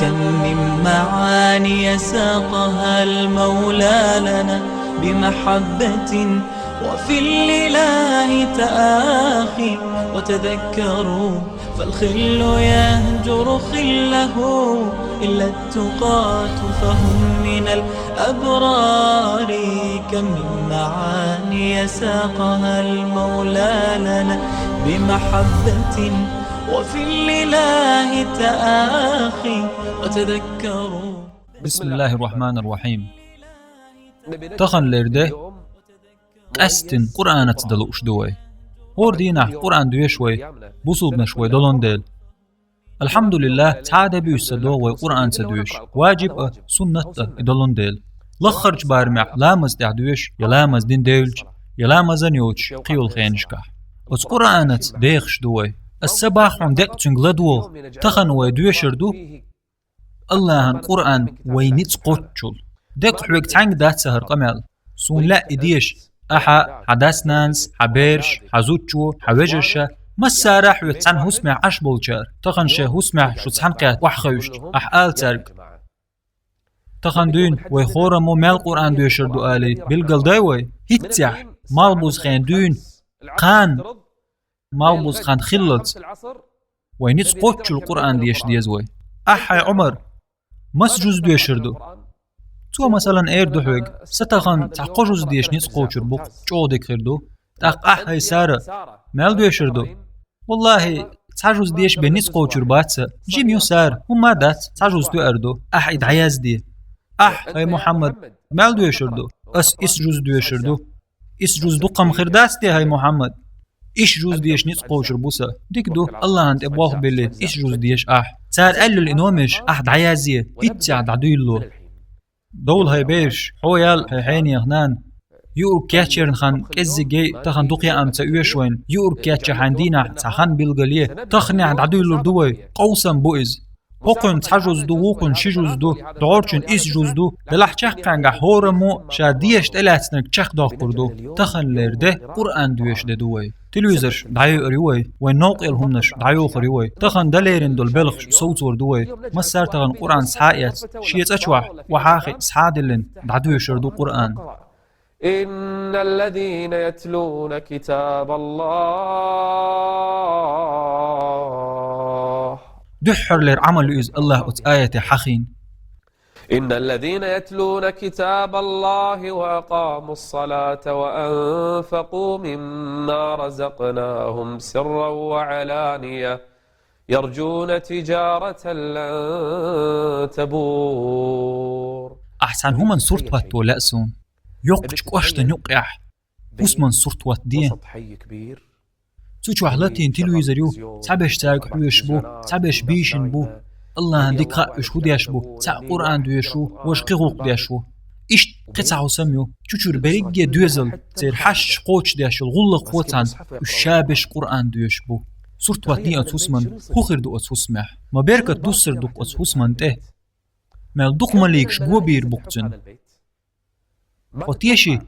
كم من معاني ساقها المولى لنا بمحبة وفي الإله تآخي. وتذكروا فالخل يهجر خله إلا التقاة فهم من الأبرار. كم من معاني ساقها المولى لنا بمحبة وفي الإله تآخي. وتذكروا. بسم الله الرحمن الرحيم. تخن لرده قستن قرآن تدلوش دوي هور دينا قرآن دوي شوي بوصوبنا شوي دولون ديل. الحمد لله تعاد بيسدو وي قرآن تدويش واجب سنة دولون ديل. لخرج بارمع لامز دعدويش يلامز دين ديلج يلامز نيوش قيول خينشكح وز قرآنت ديخش دوي السباح عندك تنغلدو تخن وي دويشردو الله قرآن وينيت قوتشل دك حويك تعنق دات سهر قمال سون لا إديش أحا حداسنانس حبيرش حزوتشو حوجرشا مسارة حويك تعن هسمع أشبولشار تخن شه هسمع شو تحنقات وحخوشت أحقال تارق تخن دون ويخورا مو مال قرآن دويشردو آلي بالقل دايوي هيتسح مالبوز خين دون قان مالبوز خان خلط وينيت قوتشو القرآن ديش ديزوي أحا عمر مسجوز دويشردو تو مثلا اير دوحوغ ستخن تحقوجوز ديش نيس قوچر بوق چودك خردو تاق هاي سارة مال دويشردو والله تحجوز ديش بنيس قوچر باتسا جيميو سار وما دات تحجوز دو اردو ادعياز دي هاي محمد مال دويشردو اس جوز دويشردو اس جوز دو قم خرداس دي هاي محمد إيش جوز ديش نيس قوچر بوسا ديك دو الله انت ابواخ بلي إيش جوز ديش تار قالو الانومش دعيازيه هيتسا دعدويلو دول هاي بيش حويال هاي حيني اغنان يور كاتشرن خان كزي جي تخن دقيا ام تاويشوين يور كاتشر حاندينا تخن بالغليه تخني عند عدو اللردوي قوسم بوئز هوقن تحجوز دو ووقن شجوز دو دعورچن إيس جوز دو بلح چخ قنگا هورمو شاديش تلاتنك چخ داغ قردو تخن لرده قرآن دويش دوي تلويزرش دعيو ريوي ونوق الهمنش دعيو خريوي تخن دليرن دول بلغش صوت وردوي مسار تخن قرآن سحايات شيت أشوح وحاخي سحادلن دعدو يشردو قرآن. إن الذين يتلون كتاب الله دحر لير عمل إز الله آية حخين. إن الذين يتلون كتاب الله وأقاموا الصلاة وأنفقوا مما رزقناهم سرا وعلانية يرجون تجارة لن تبور. أحسن هم صورت واتو لأسون يوقش قوشتن يوقع وسمن صورت وات دي تشو حلاتين تلويزريو تعبش تاق حويش بو تعبش بيشن بو الله عندك خاش هو دياشبو تاع قرآن دياشو واش قيغوق دياشو إيش قطعو سميو تشوشور بريجي دوزل تير حش قوش دياشو الغلق قوتان الشابش قرآن دياشبو صورت واتني أتوسمن هو خير دو أتوسمح ما بيركت دوسر دوك أتوسمن ته مال دوك مليكش بو بير بوقتن قطيشي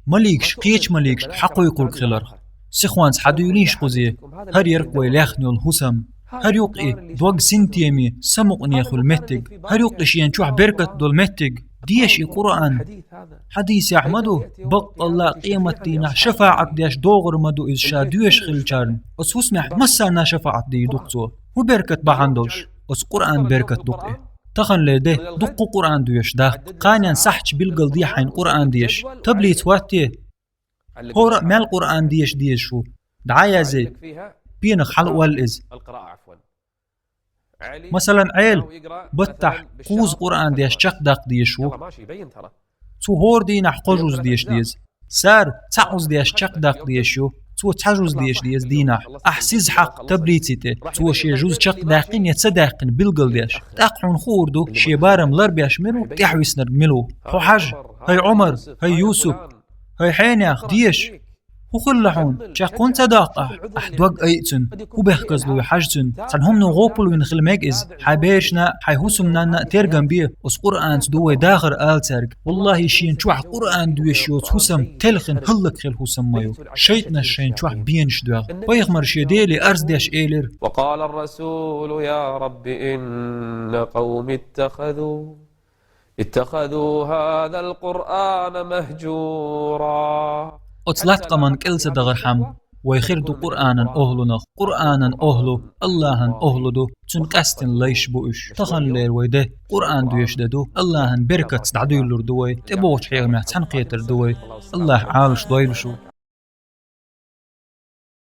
مليكش قيش مليكش حقو يقول خلر سخوانس حدولينش قوزي هر يرقوي لاخنيو الهسم هر يوقي دوغ سنتيمي سمقني يخو المتق هر يوقش ينشوح بركة دول متق ديش قرآن حديث أحمدو بق الله قيمتنا شفاعة ديش دوغر مدو إذ شادوش خلچارن أسوسمح مسانا شفاعة دي دقتو وبركة بحندوش أس قرآن بركة دقه تخن لده دقو قرآن ديش داخ قانيان صحش بالقل دي حين قرآن ديش تبليت واتي هورا مال قرآن ديش شو دعايا زي بينخ حلق والإز مثلا عيل بتح قوز قرآن ديش چق داق ديشو تو هور دي نحقوجوز ديش سار تعوز ديش چق داق ديشو تو تحجوز ديش دينح أحسيز حق تبريتيته تو شي جوز چق داقين يتصداقين بالقل ديش تاقعون خوردو شي بارم لربياش ملو تحويسنر ملو حو حج هاي عمر هاي يوسف هاي حينياخ ديش وخلحون شاقون صداقة أحدوق أيتن وبيحكزلو يحجتن سنهم نغوبل وين خلميجز حبيشنا حيهوسمنا ترجم بيه وس قرآن دوي داخر آلترج والله شين شوح قرآن دوي شوت هوسم تلخن هلك خل هوسم مايو شيطنا شين شوح بينش دوغ بيخ مرشي ديلي أرز ديش إيلر. وقال الرسول يا رب إن قوم اتخذوا هذا القرآن مهجورا. أطلعت قمان كلسة دغرحم ويخردو قرآنا أهلو اللهن أهلدو تنكستن ليش بوش تخن لير ويده قرآن دو يشددو اللهن بركة دعدو يلور دوي تبوش حيغمع تنقيتر دوي الله عالش دويلشو